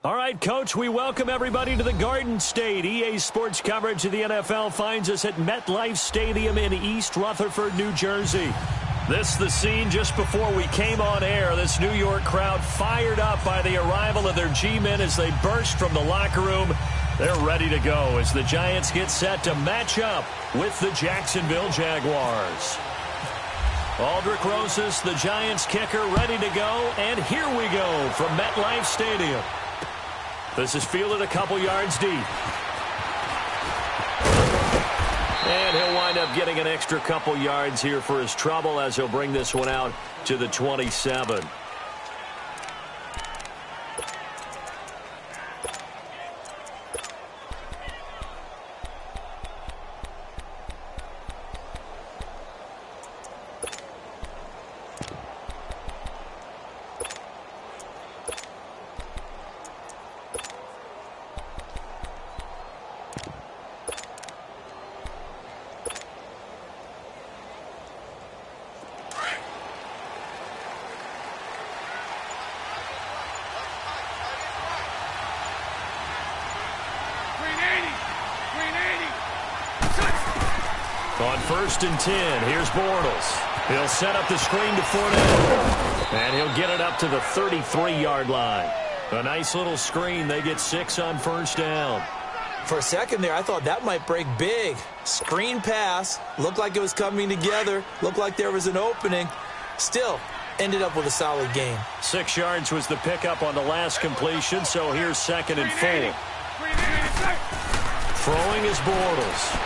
All right, Coach, we welcome everybody to the Garden State. EA Sports coverage of the NFL finds us at MetLife Stadium in East Rutherford, New Jersey. This the scene just before we came on air. This New York crowd fired up by the arrival of their G-men as they burst from the locker room. They're ready to go as the Giants get set to match up with the Jacksonville Jaguars. Aldrich Rosas, the Giants kicker, ready to go. And here we go from MetLife Stadium. This is fielded a couple yards deep. And he'll wind up getting an extra couple yards here for his trouble as he'll bring this one out to the 27. On 1st and 10, here's Bortles. He'll set up the screen to Fournette. And he'll get it up to the 33-yard line. A nice little screen. They get 6 on 1st down. For a second there, I thought that might break big. Screen pass. Looked like it was coming together. Looked like there was an opening. Still, ended up with a solid gain. 6 yards was the pickup on the last completion, so here's 2nd and 4. Throwing is Bortles.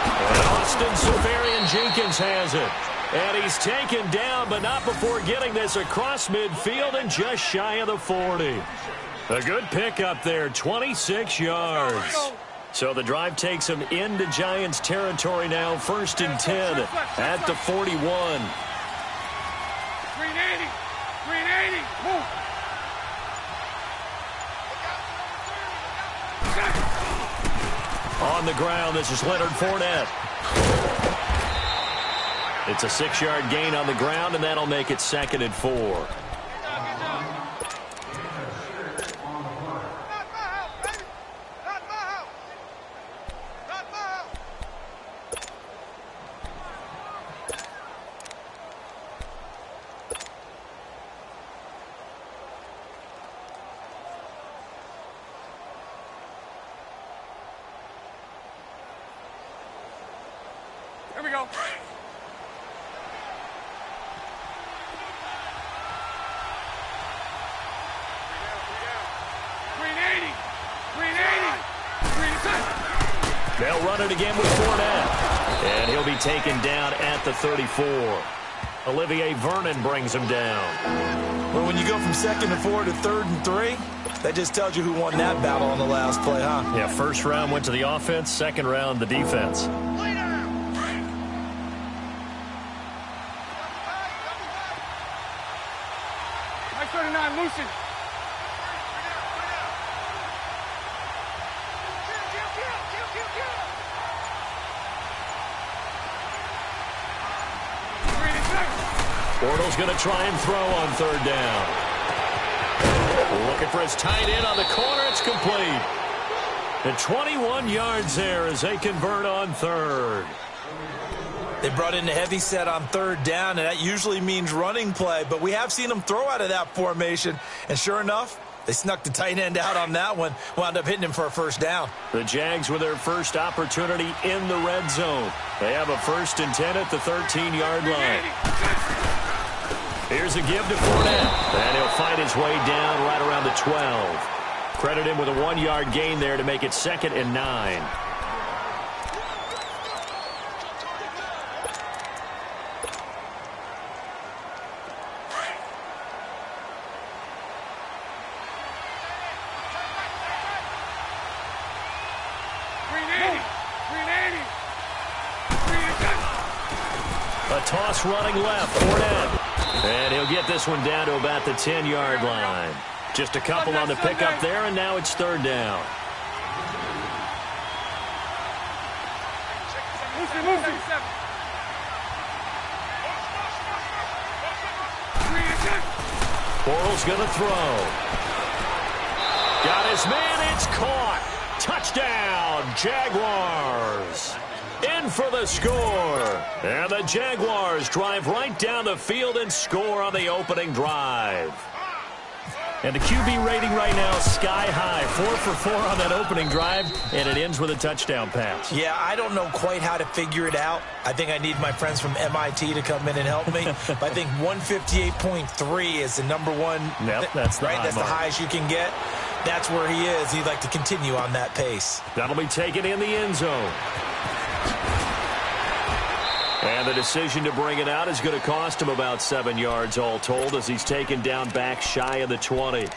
And Austin Seferian-Jenkins has it. And he's taken down, but not before getting this across midfield and just shy of the 40. A good pickup there, 26 yards. So the drive takes him into Giants territory now, 1st and 10 at the 41. 380, move. On the ground, this is Leonard Fournette. It's a 6-yard gain on the ground, and that'll make it 2nd and 4. Here we go. They'll run it again with Fournette. And he'll be taken down at the 34. Olivier Vernon brings him down. Well, when you go from 2nd and 4 to 3rd and 3, that just tells you who won that battle on the last play, huh? Yeah, 1st round went to the offense, 2nd round the defense. Nice 39, loosen. Bortles going to try and throw on 3rd down. Looking for his tight end on the corner. It's complete. And 21 yards there as they convert on 3rd. They brought in the heavy set on 3rd down, and that usually means running play. But we have seen them throw out of that formation. And sure enough, they snuck the tight end out on that one. Wound up hitting him for a 1st down. The Jags with their first opportunity in the red zone. They have a 1st and 10 at the 13-yard line. Here's a give to Fournette. And he'll fight his way down right around the 12. Credit him with a 1-yard gain there to make it 2nd and 9. A toss running left, Fournette. And he'll get this one down to about the 10-yard line. Just a couple on the pickup there, and now it's 3rd down. Bortles going to throw. Got his man. It's caught. Touchdown, Jaguars. In for the score. And the Jaguars drive right down the field and score on the opening drive. And the QB rating right now, sky high. 4 for 4 on that opening drive, and it ends with a touchdown pass. Yeah, I don't know quite how to figure it out. I think I need my friends from MIT to come in and help me. But I think 158.3 is the number one. Yep, that's the right. That's the highest you can get. That's where he is. He'd like to continue on that pace. That'll be taken in the end zone. And the decision to bring it out is going to cost him about 7 yards all told as he's taken down back shy of the 20.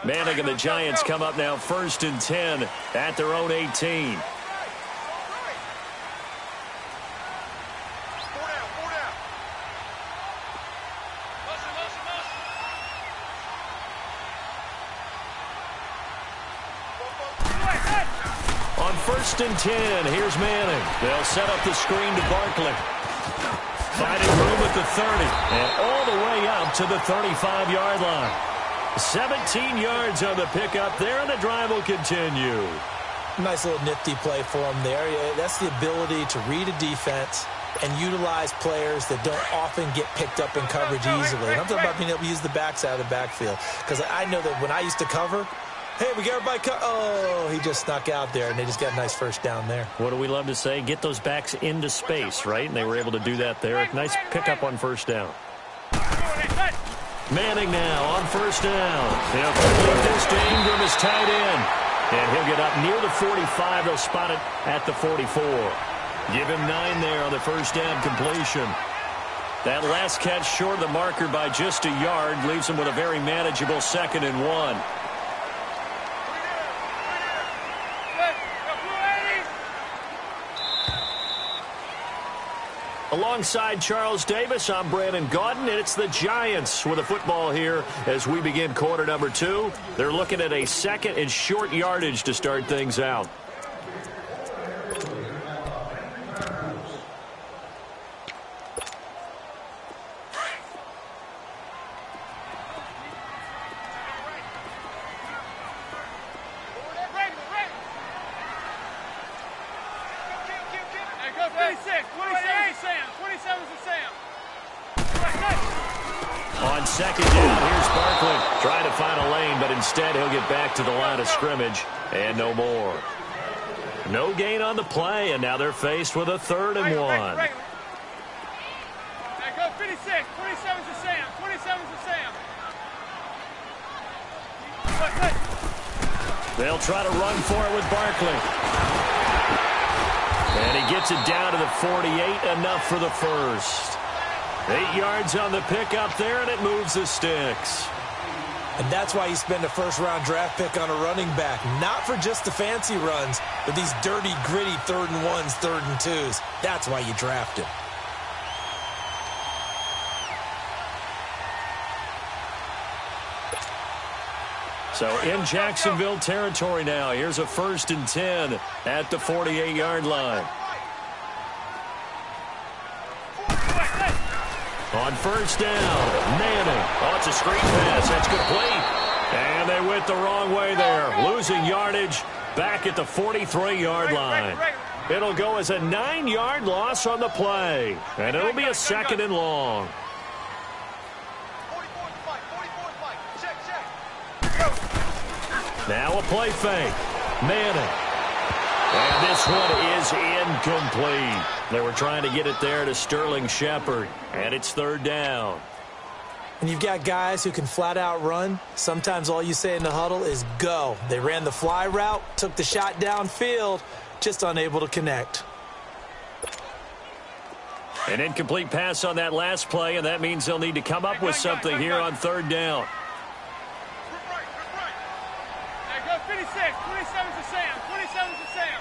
Manning and the Giants come up now 1st and 10 at their own 18. On 1st and 10, here's Manning. They'll set up the screen to Barkley. Finding room at the 30 and all the way up to the 35-yard line. 17 yards on the pickup there, and the drive will continue. Nice little nifty play for him there. That's the ability to read a defense and utilize players that don't often get picked up in coverage easily. And I'm talking about being able to use the backs out of the backfield. Because I know that when I used to cover, hey, we got everybody oh, he just snuck out there, and they just got a nice first down there. What do we love to say? Get those backs into space, right? And they were able to do that there. Nice pickup on first down. Manning now on 1st down. They'll complete this to Ingram as tight end. And he'll get up near the 45. They'll spot it at the 44. Give him 9 there on the first down completion. That last catch short of the marker by just a yard leaves him with a very manageable 2nd and 1. Alongside Charles Davis, I'm Brandon Gaudin, and it's the Giants with the football here as we begin quarter number 2. They're looking at a 2nd and short yardage to start things out. On 2nd down, here's Barkley trying to find a lane, but instead he'll get back to the line of scrimmage and no more. No gain on the play, and now they're faced with a 3rd and 1. Go 56, 27's to Sam, 27's to Sam. They'll try to run for it with Barkley. And he gets it down to the 48, enough for the first. 8 yards on the pickup there, and it moves the sticks. And that's why you spend a first-round draft pick on a running back. Not for just the fancy runs, but these dirty, gritty 3rd and 1s, 3rd and 2s. That's why you draft him. So in Jacksonville territory now. Here's a 1st and 10 at the 48-yard line. On 1st down, Manning. Oh, it's a screen pass. That's complete. And they went the wrong way there. Losing yardage back at the 43-yard line. It'll go as a 9-yard loss on the play. And it'll be a 2nd and long. Now a play fake. Manning. And this one is incomplete. They were trying to get it there to Sterling Shepard. And it's 3rd down. And you've got guys who can flat out run. Sometimes all you say in the huddle is go. They ran the fly route, took the shot downfield, just unable to connect. An incomplete pass on that last play, and that means they'll need to come up with something here on 3rd down. Go 56, 27's to Sam, 27's to Sam.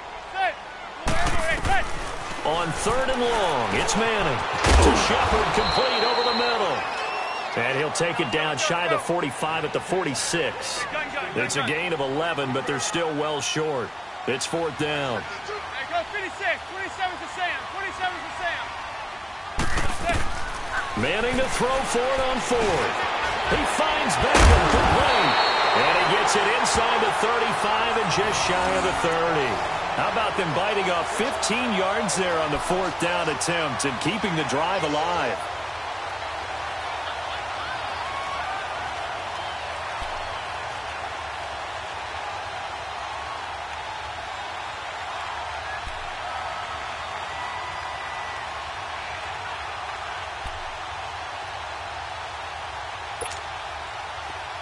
On 3rd and long, it's Manning to Shepard, complete over the middle. And he'll take it down shy of the 45 at the 46. It's a gain of 11, but they're still well short. It's 4th down. Hey, go 56. 27 to Sam. 27 to Sam. Manning to throw for it on 4th. He finds Beckham complete. And he gets it inside the 35 and just shy of the 30. How about them biting off 15 yards there on the 4th down attempt and keeping the drive alive?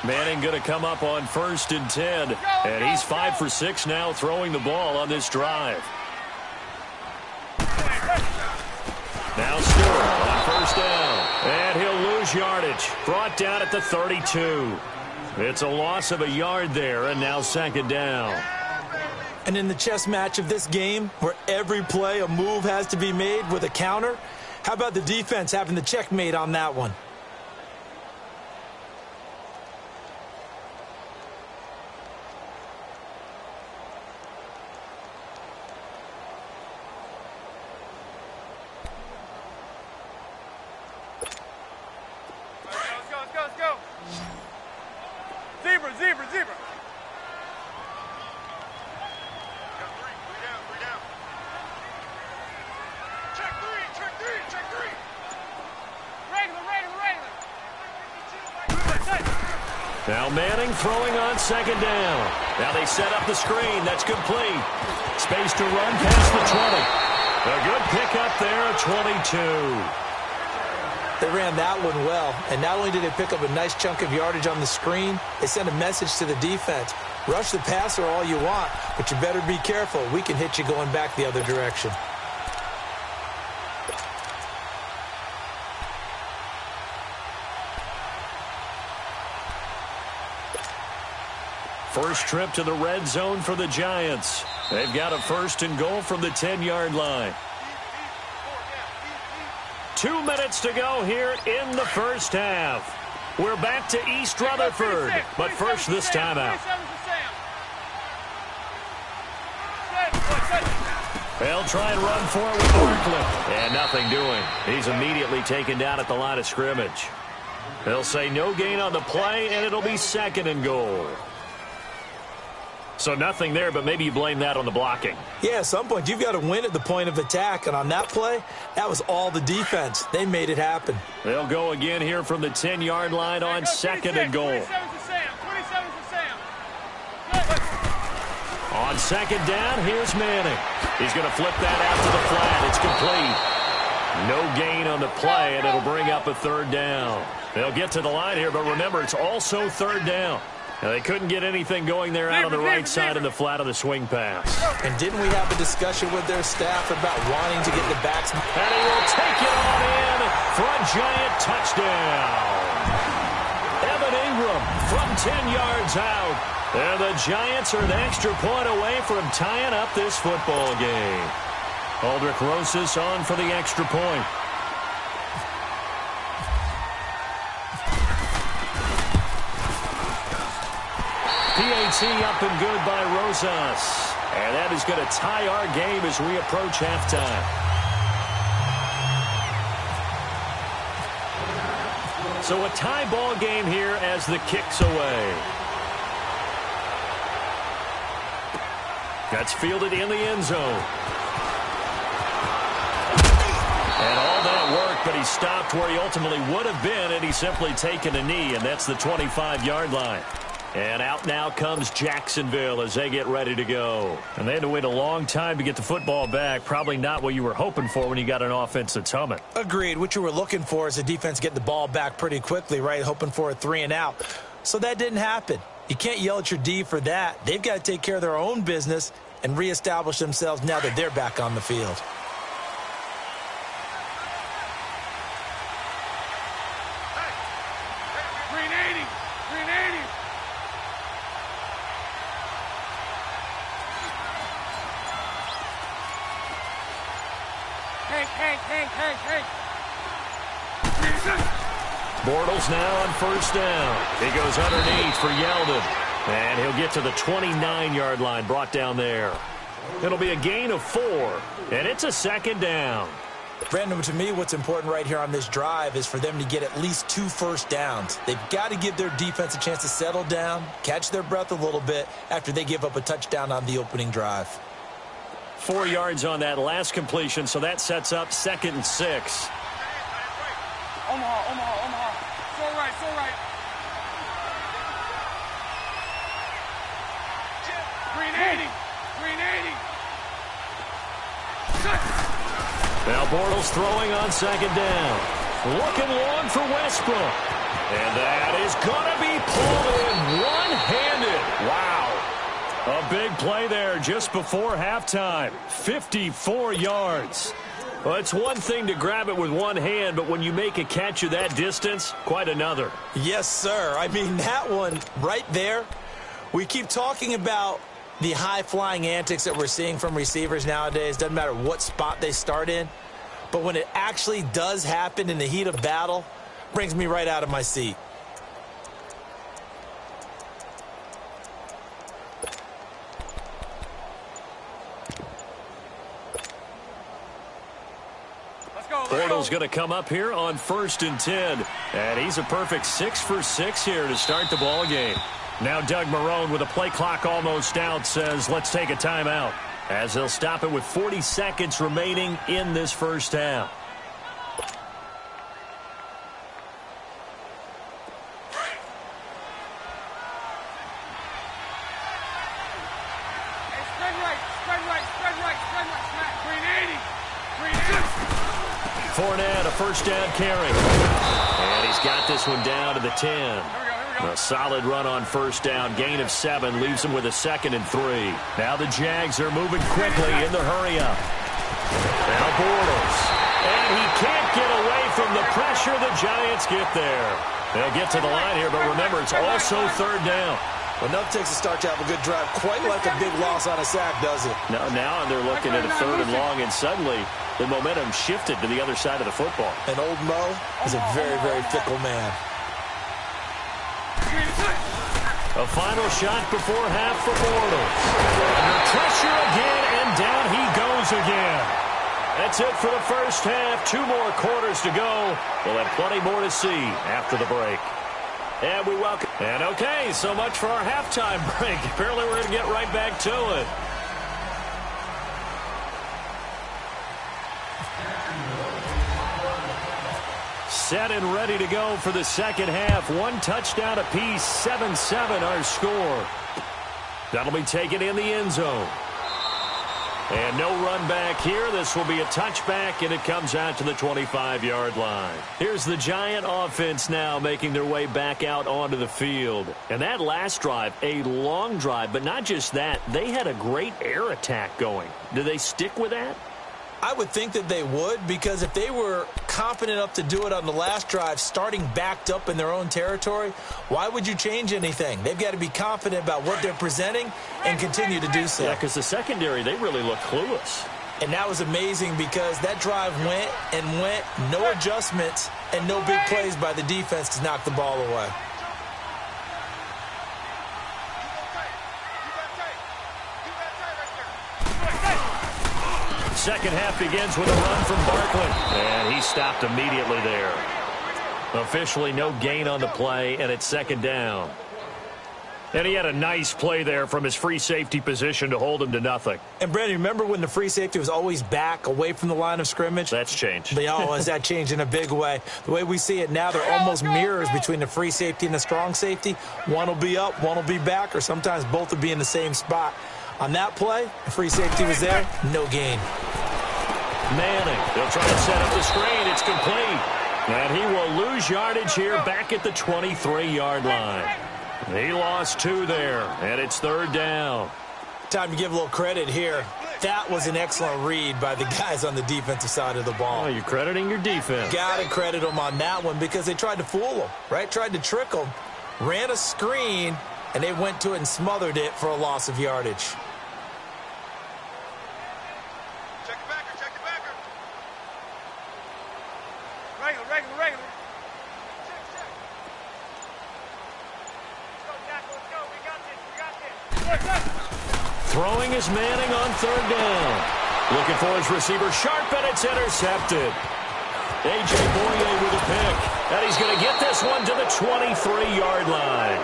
Manning going to come up on 1st and 10. And he's 5 for 6 now throwing the ball on this drive. Now Stewart on 1st down. And he'll lose yardage. Brought down at the 32. It's a loss of a yard there, and now 2nd down. And in the chess match of this game, where every play a move has to be made with a counter, how about the defense having the checkmate on that one? Let's go. Zebra. Got three down. Check three. Regular. Now Manning throwing on 2nd down. Now they set up the screen. That's complete. Space to run past the 20. A good pickup there at 22. They ran that one well, and not only did they pick up a nice chunk of yardage on the screen, they sent a message to the defense. Rush the passer all you want, but you better be careful. We can hit you going back the other direction. First trip to the red zone for the Giants. They've got a 1st and goal from the 10-yard line. 2 minutes to go here in the 1st half. We're back to East Rutherford, but first this time out. They'll try and run forward with Barkley. And nothing doing. He's immediately taken down at the line of scrimmage. They'll say no gain on the play, and it'll be 2nd and goal. So nothing there, but maybe you blame that on the blocking. Yeah, at some point, you've got to win at the point of attack. And on that play, that was all the defense. They made it happen. They'll go again here from the 10-yard line on 2nd and goal. 27 to Sam. On 2nd down, here's Manning. He's going to flip that out to the flat. It's complete. No gain on the play, and it'll bring up a 3rd down. They'll get to the line here, but remember, it's also 3rd down. Now, they couldn't get anything going there out on the right side of the flat of the swing pass. And didn't we have a discussion with their staff about wanting to get the backs? And he will take it on in for a Giant touchdown. Evan Ingram from 10 yards out. And the Giants are an extra point away from tying up this football game. Aldrich Rosas on for the extra point. PAT up and good by Rosas. And that is going to tie our game as we approach halftime. So a tie ball game here as the kick's away. That's fielded in the end zone. And all that work, but he stopped where he ultimately would have been, and he's simply taken a knee, and that's the 25-yard line. And out now comes Jacksonville as they get ready to go. And they had to wait a long time to get the football back. Probably not what you were hoping for when you got an offense that's humming. Agreed. What you were looking for is the defense getting the ball back pretty quickly, right? Hoping for a 3 and out. So that didn't happen. You can't yell at your D for that. They've got to take care of their own business and reestablish themselves now that they're back on the field. Bortles now on first down. He goes underneath for Yeldon. And he'll get to the 29-yard line, brought down there. It'll be a gain of 4, and it's a second down. Brandon, to me, what's important right here on this drive is for them to get at least 2 first downs. They've got to give their defense a chance to settle down, catch their breath a little bit after they give up a touchdown on the opening drive. 4 yards on that last completion, so that sets up 2nd and 6. Omaha. So right. Green 80. Now Bortles throwing on 2nd down. Looking long for Westbrook. And that is going to be pulled in one-handed. Wow. A big play there just before halftime. 54 yards. Well, it's one thing to grab it with one hand, but when you make a catch of that distance, quite another. Yes, sir. I mean, that one right there, we keep talking about the high-flying antics that we're seeing from receivers nowadays. Doesn't matter what spot they start in. But when it actually does happen in the heat of battle, brings me right out of my seat. Bortles going to come up here on 1st and 10. And he's a perfect 6 for 6 here to start the ball game. Now Doug Marrone, with a play clock almost out, says let's take a timeout, as they'll stop it with 40 seconds remaining in this first half. Fournette, a first down carry. And he's got this one down to the 10. A solid run on first down. Gain of 7 leaves him with a 2nd and 3. Now the Jags are moving quickly in the hurry-up. Now Bortles. And he can't get away from the pressure. The Giants get there. They'll get to the line here, but remember, it's also 3rd down. Well, enough takes a start to have a good drive. Quite like a big loss on a sack, does it? Now they're looking at a 3rd and long, and suddenly the momentum shifted to the other side of the football. And old Mo is a very, very fickle man. A final shot before half for Bortles. Under pressure again, and down he goes again. That's it for the first half. 2 more quarters to go. We'll have plenty more to see after the break. And we welcome. And okay, so much for our halftime break. Apparently we're going to get right back to it. Set and ready to go for the second half. 1 touchdown apiece, 7-7 our score. That'll be taken in the end zone. And no run back here. This will be a touchback, and it comes out to the 25-yard line. Here's the Giant offense now making their way back out onto the field. And that last drive, a long drive, but not just that. They had a great air attack going. Do they stick with that? I would think that they would, because if they were confident enough to do it on the last drive, starting backed up in their own territory, why would you change anything? They've got to be confident about what they're presenting and continue to do so. Yeah, because the secondary, they really look clueless. And that was amazing because that drive went and went, no adjustments, and no big plays by the defense to knock the ball away. Second half begins with a run from Barkley. And he stopped immediately there. Officially no gain on the play, and it's 2nd down. And he had a nice play there from his free safety position to hold him to nothing. And, Brandon, remember when the free safety was always back away from the line of scrimmage? That's changed. Has that changed in a big way? The way we see it now, they're almost mirrors between the free safety and the strong safety. One will be up, one will be back, or sometimes both will be in the same spot. On that play, the free safety was there, no gain. Manning, they'll try to set up the screen. It's complete. And he will lose yardage here back at the 23-yard line. He lost 2 there, and it's 3rd down. Time to give a little credit here. That was an excellent read by the guys on the defensive side of the ball. Oh, you're crediting your defense. Got to credit them on that one because they tried to fool them, right? Tried to trick them. Ran a screen, and they went to it and smothered it for a loss of yardage. Check the backer. Regular. Throwing is Manning on third down. Looking for his receiver sharp, and it's intercepted. A.J. Boye with a pick. And he's going to get this one to the 23-yard line.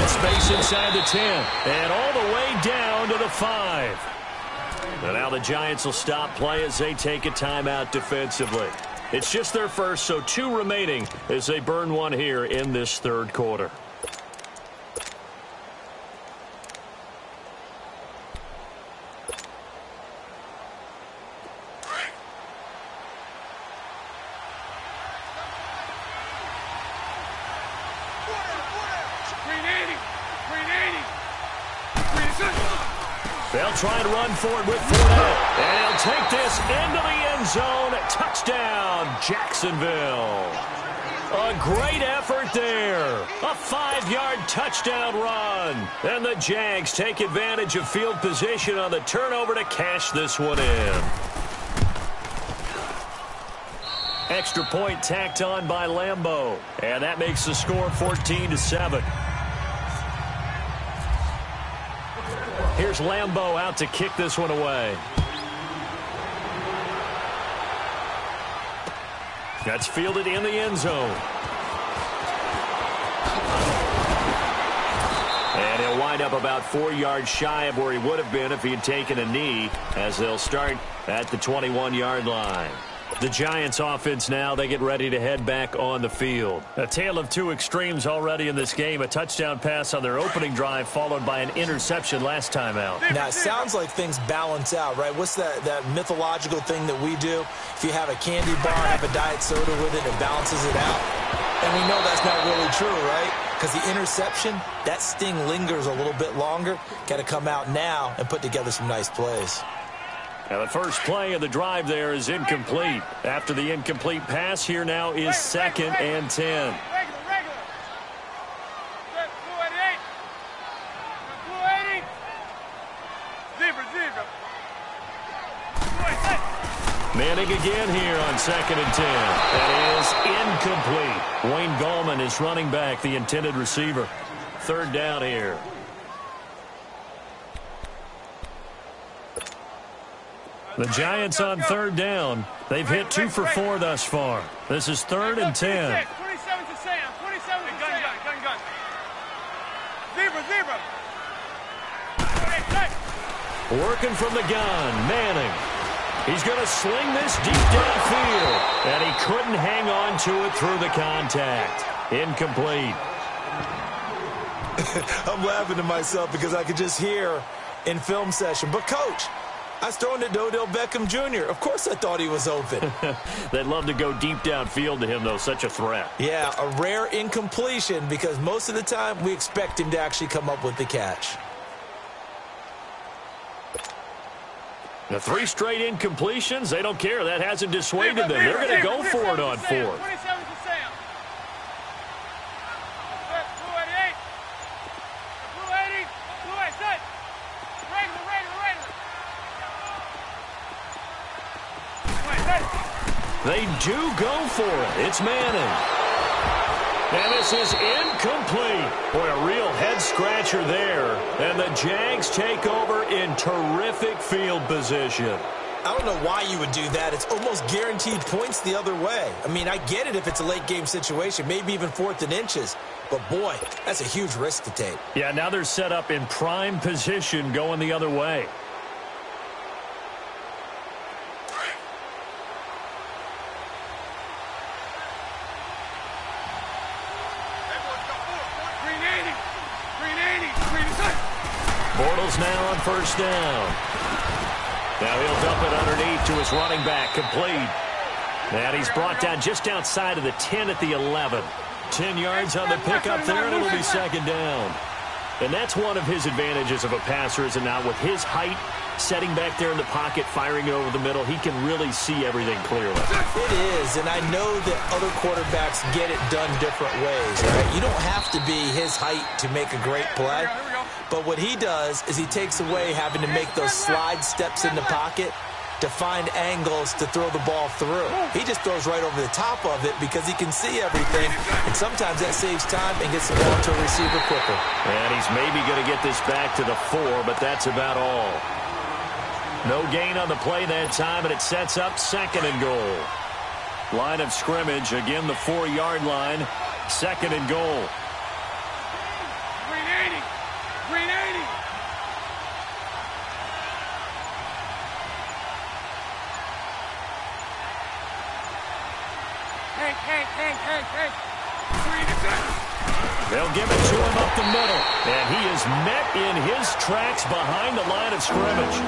Space inside the 10 and all the way down to the 5. And now the Giants will stop play as they take a timeout defensively. It's just their first, so 2 remaining as they burn one here in this third quarter. They'll try and run for it with Fournette. And he'll take this into the end zone. Touchdown, Jacksonville. A great effort there. A 5-yard touchdown run. And the Jags take advantage of field position on the turnover to cash this one in. Extra point tacked on by Lambeau. And that makes the score 14-7. Here's Lambeau out to kick this one away. That's fielded in the end zone. And he'll wind up about 4 yards shy of where he would have been if he had taken a knee, as they'll start at the 21-yard line. The Giants offense now, they get ready to head back on the field. A tale of 2 extremes already in this game. A touchdown pass on their opening drive followed by an interception last time out. Now, it sounds like things balance out, right? What's that mythological thing that we do? If you have a candy bar and have a diet soda with it, it balances it out. And we know that's not really true, right? Because the interception, that sting lingers a little bit longer. Got to come out now and put together some nice plays. Now the first play of the drive there is incomplete. After the incomplete pass, here now is 2nd and 10. Manning again here on 2nd and 10. That is incomplete. Wayne Gallman is running back, the intended receiver. 3rd down here. The Giants on 3rd down. They've hit 2 for 4 thus far. This is 3rd and 10. 27 to Sam. 27 to Sam. Gun. Zebra. Working from the gun, Manning. He's going to sling this deep downfield. And he couldn't hang on to it through the contact. Incomplete. I'm laughing to myself because I could just hear in film session. But, Coach, I was throwing to Odell Beckham Jr. Of course I thought he was open. They'd love to go deep downfield to him, though. Such a threat. Yeah, a rare incompletion because most of the time we expect him to actually come up with the catch. The 3 straight incompletions, they don't care. That hasn't dissuaded them. They're going to go for it on 4th. 27 to Sam. 288. 280. They do go for it. It's Manning. And this is incomplete. Boy, a real head-scratcher there. And the Jags take over in terrific field position. I don't know why you would do that. It's almost guaranteed points the other way. I mean, I get it if it's a late-game situation, maybe even 4th and inches. But, boy, that's a huge risk to take. Yeah, now they're set up in prime position going the other way. Bortles now on 1st down. Now he'll dump it underneath to his running back, complete. And he's brought down just outside of the 10 at the 11. 10 yards on the pickup there, and it'll be 2nd down. And that's one of his advantages of a passer, is it not? With his height, setting back there in the pocket, firing it over the middle, he can really see everything clearly. It is, and I know that other quarterbacks get it done different ways, right? You don't have to be his height to make a great play. But what he does is he takes away having to make those slide steps in the pocket to find angles to throw the ball through. He just throws right over the top of it because he can see everything, and sometimes that saves time and gets the ball to a receiver quicker. And he's maybe going to get this back to the 4, but that's about all. No gain on the play that time, and it sets up 2nd and goal. Line of scrimmage, again the 4-yard line, 2nd and goal. Green 80. Green 80. Hey. They'll give it to him up the middle. And he is met in his tracks behind the line of scrimmage.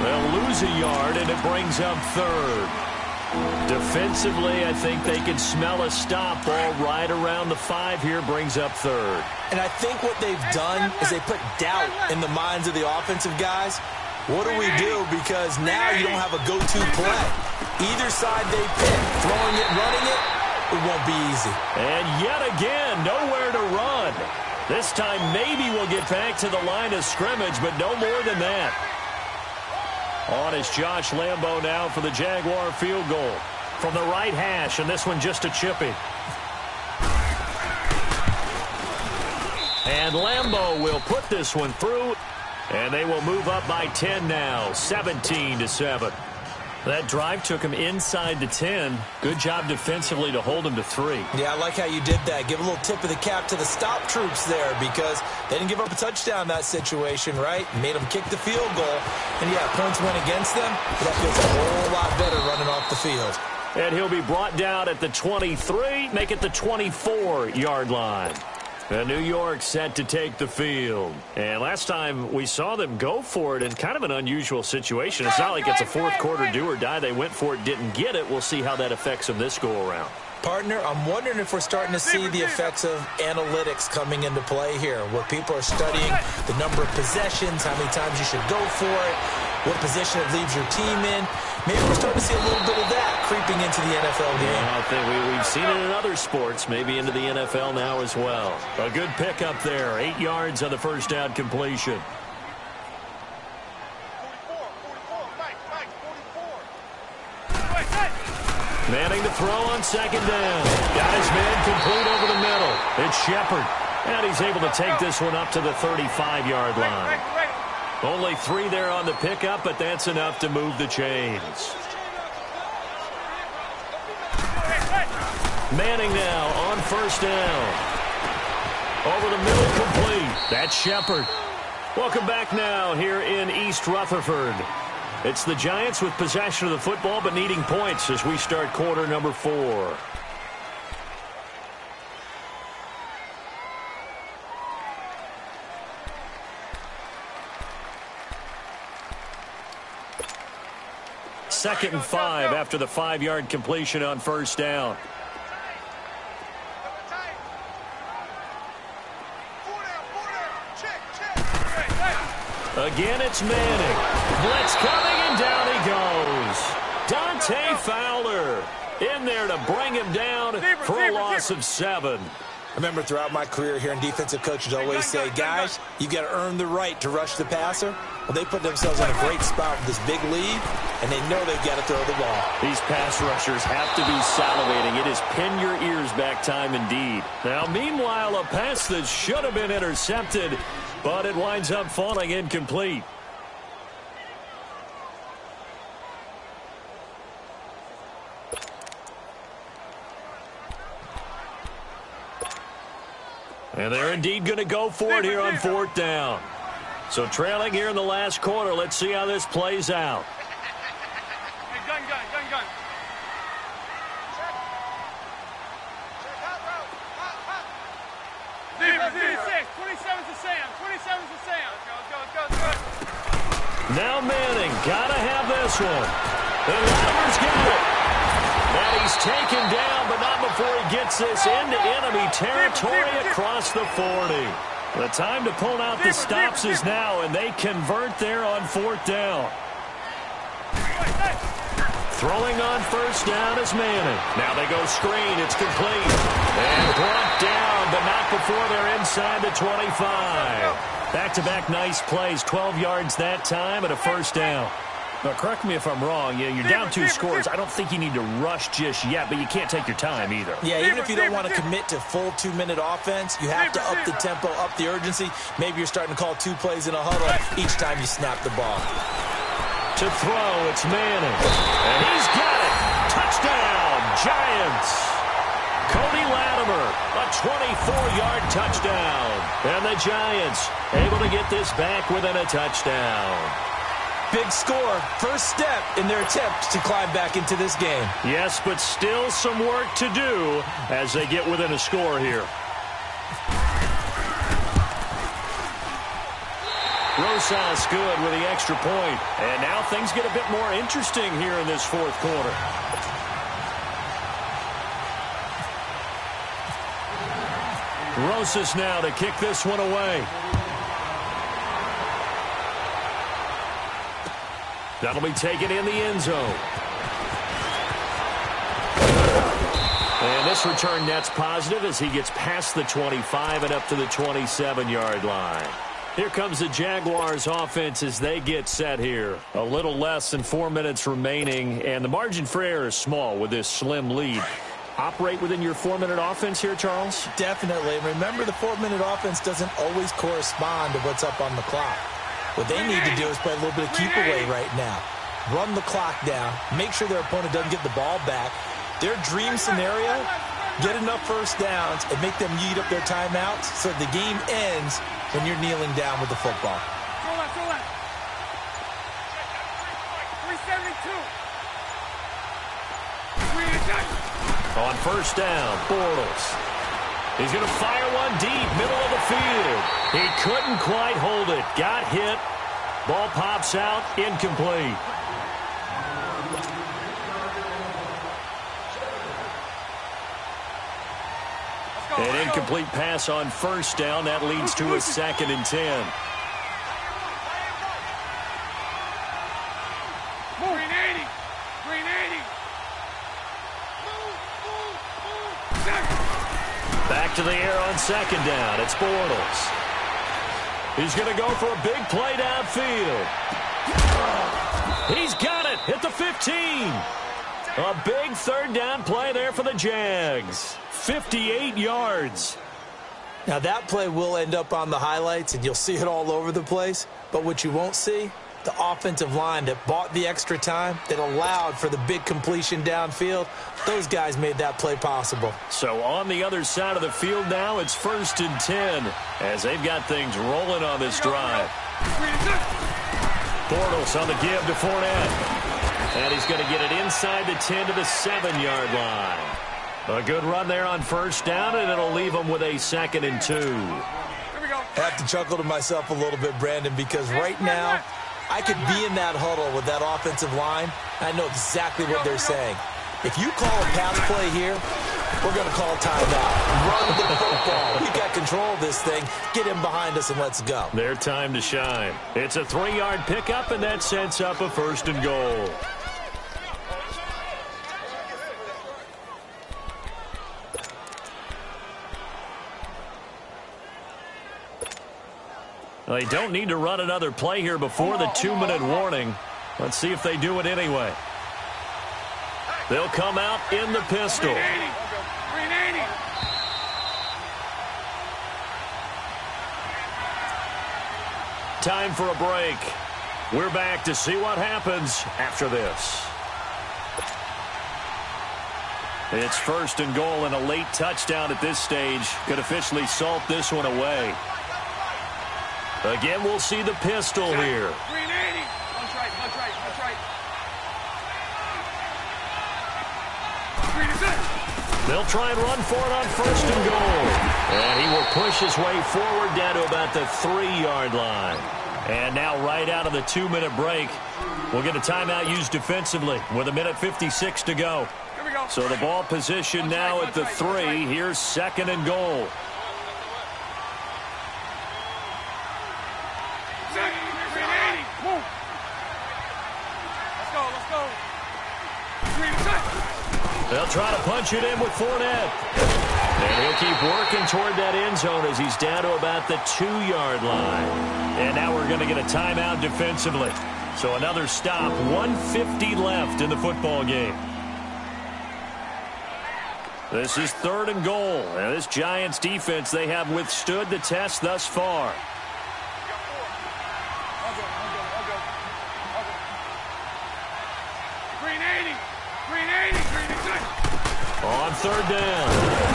They'll lose a yard, and it brings up 3rd. Defensively, I think they can smell a stop. Ball right around the 5 here, brings up 3rd. And I think what they've done is they put doubt in the minds of the offensive guys. What do we do? Because now you don't have a go-to play. Either side they pick, throwing it, running it, it won't be easy. And yet again, nowhere to run. This time maybe we'll get back to the line of scrimmage, but no more than that. On is Josh Lambo now for the Jaguar field goal from the right hash, and this one just a chippy. And Lambo will put this one through, and they will move up by 10 now, 17-7. That drive took him inside the 10. Good job defensively to hold him to 3. Yeah, I like how you did that. Give a little tip of the cap to the stop troops there because they didn't give up a touchdown in that situation, right? Made them kick the field goal. And, yeah, points went against them, but that feels a whole lot better running off the field. And he'll be brought down at the 23, make it the 24-yard line. And New York set to take the field. And last time we saw them go for it in kind of an unusual situation. It's not like it's a fourth quarter do or die. They went for it, didn't get it. We'll see how that affects them this go-around. Partner, I'm wondering if we're starting to see the effects of analytics coming into play here, where people are studying the number of possessions, how many times you should go for it, what position it leaves your team in. Maybe we're starting to see a little bit of that creeping into the NFL game. Yeah, I think we've seen it in other sports, maybe into the NFL now as well. A good pickup there, 8 yards on the first down completion. 44. Manning to throw on 2nd down. Got his man complete over the middle. It's Shepard. And he's able to take this one up to the 35-yard line. Only 3 there on the pickup, but that's enough to move the chains. Manning now on 1st down. Over the middle, complete. That's Shepard. Welcome back now here in East Rutherford. It's the Giants with possession of the football, but needing points as we start quarter number 4. Second and 5 after the 5-yard completion on 1st down. Again, it's Manning. Blitz coming, and down he goes. Dante Fowler in there to bring him down for a loss of 7. I remember throughout my career hearing defensive coaches always say, guys, you got to earn the right to rush the passer. Well, they put themselves in a great spot with this big lead, and they know they've got to throw the ball. These pass rushers have to be salivating. It is pin your ears back time indeed. Now, meanwhile, a pass that should have been intercepted, but it winds up falling incomplete. And they're indeed going to go for it here on 4th down. So trailing here in the last quarter. Let's see how this plays out. Hey, gun. Check. 27's the Sam. 27's the Sam. Let's go. Now Manning. Got to have this one. And Lauber's got it. And he's taken down, but not before he gets this into enemy territory across the 40. The time to pull out the stops is now, and they convert there on 4th down. Throwing on 1st down is Manning. Now they go screen. It's complete. And brought down, but not before they're inside the 25. Back-to-back nice plays. 12 yards that time and a 1st down. Now, correct me if I'm wrong. You're down 2 scores. I don't think you need to rush just yet, but you can't take your time either. Yeah, even if you don't want to commit to full 2-minute offense, you have to up the tempo, up the urgency. Maybe you're starting to call 2 plays in a huddle each time you snap the ball. To throw, it's Manning. And he's got it. Touchdown, Giants. Cody Latimer, a 24-yard touchdown. And the Giants able to get this back within a touchdown. Big score, first step in their attempt to climb back into this game. Yes, but still some work to do as they get within a score here. Rosas good with the extra point. And now things get a bit more interesting here in this 4th quarter. Rosas now to kick this one away. That'll be taken in the end zone. And this return net's positive as he gets past the 25 and up to the 27-yard line. Here comes the Jaguars offense as they get set here. A little less than 4 minutes remaining, and the margin for error is small with this slim lead. Operate within your 4-minute offense here, Charles? Definitely. Remember, the 4-minute offense doesn't always correspond to what's up on the clock. What they need to do is play a little bit of keep away right now. Run the clock down. Make sure their opponent doesn't get the ball back. Their dream scenario, get enough first downs and make them eat up their timeouts so the game ends when you're kneeling down with the football. Go left, go left. 372. On 1st down, Bortles. He's going to fire one deep, middle of the field. He couldn't quite hold it. Got hit. Ball pops out, incomplete. An incomplete pass on 1st down. That leads to a 2nd and 10. Green 80. Green 80. Back to the air on 2nd down. It's Bortles. He's going to go for a big play downfield. He's got it at the 15. A big 3rd down play there for the Jags. 58 yards. Now, that play will end up on the highlights, and you'll see it all over the place. But what you won't see, the offensive line that bought the extra time, that allowed for the big completion downfield, those guys made that play possible. So on the other side of the field now, it's 1st and 10 as they've got things rolling on this drive. Bortles on the give to Fournette. And he's going to get it inside the 10 to the 7-yard line. A good run there on 1st down, and it'll leave them with a 2nd and 2. Here we go. I have to chuckle to myself a little bit, Brandon, because right now I could be in that huddle with that offensive line. I know exactly what they're saying. If you call a pass play here, we're going to call timeout. Run the football. We've got control of this thing. Get him behind us and let's go. Their time to shine. It's a 3-yard pickup, and that sets up a 1st and goal. They don't need to run another play here before the 2-minute warning. Let's see if they do it anyway. They'll come out in the pistol. Green 80. Time for a break. We're back to see what happens after this. It's 1st and goal, and a late touchdown at this stage could officially salt this one away. Again, we'll see the pistol here. Green 80. Punch right, punch right, punch right. Green is it. They'll try and run for it on 1st and goal. And he will push his way forward down to about the 3-yard line. And now right out of the 2-minute break, we'll get a timeout used defensively with 1:56 to go. Here we go. So the ball position now at the 3. Here's 2nd and goal. try to punch it in with Fournette. And he'll keep working toward that end zone as he's down to about the 2-yard line. And now we're going to get a timeout defensively. So another stop, 1:50 left in the football game. This is 3rd and goal. And this Giants defense, they have withstood the test thus far. On 3rd down,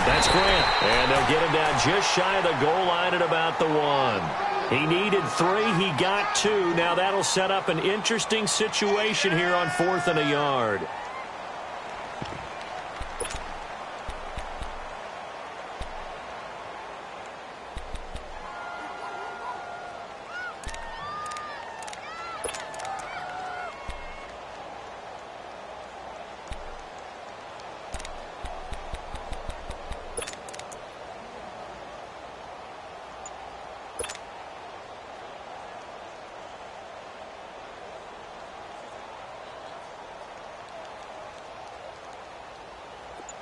that's Grant. And they'll get him down just shy of the goal line at about the 1. He needed 3. He got 2. Now that'll set up an interesting situation here on 4th and a yard.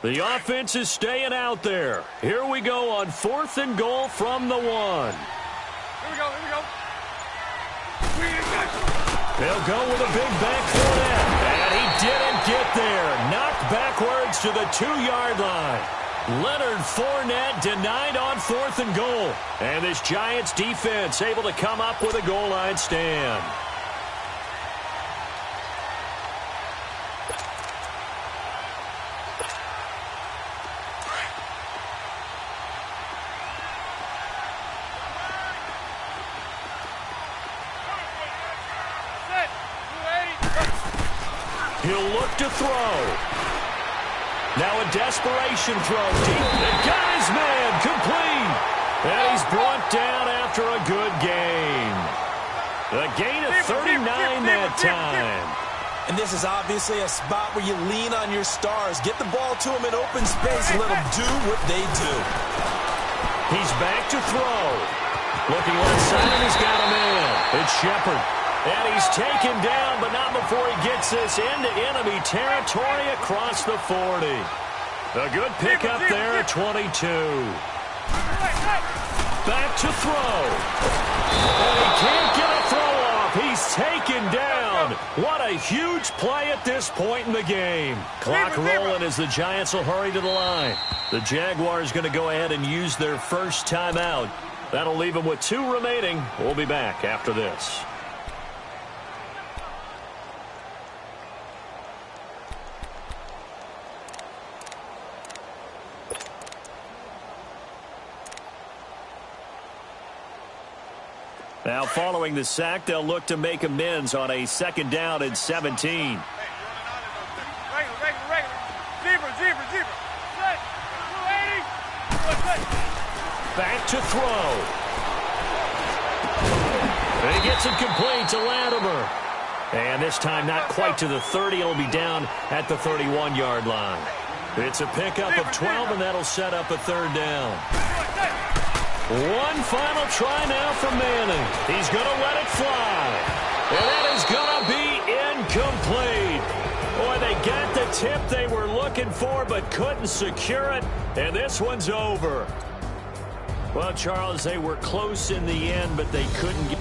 The offense is staying out there. Here we go on 4th and goal from the 1. Here we go, here we go. They'll go with a big back Fournette. And he didn't get there. Knocked backwards to the 2-yard line. Leonard Fournette denied on 4th and goal. And this Giants defense able to come up with a goal line stand. He'll look to throw. Now a desperation throw deep. They got his man complete. And he's brought down after a good game. A gain of 39 that time. And this is obviously a spot where you lean on your stars. Get the ball to them in open space and let them do what they do. He's back to throw. Looking left side, and he's got a man. It's Shepard. And he's taken down, but not before he gets this into enemy territory across the 40. A good pickup there at 22. Back to throw. And he can't get a throw off. He's taken down. What a huge play at this point in the game. Clock rolling as the Giants will hurry to the line. The Jaguars going to go ahead and use their first timeout. That'll leave them with 2 remaining. We'll be back after this. Now, following the sack, they'll look to make amends on a 2nd down and 17. Back to throw. And he gets it complete to Latimer. And this time not quite to the 30. It'll be down at the 31-yard line. It's a pickup of 12, and that'll set up a 3rd down. One final try now from Manning. He's going to let it fly. And that is going to be incomplete. Boy, they got the tip they were looking for but couldn't secure it. And this one's over. Well, Charles, they were close in the end, but they couldn't get...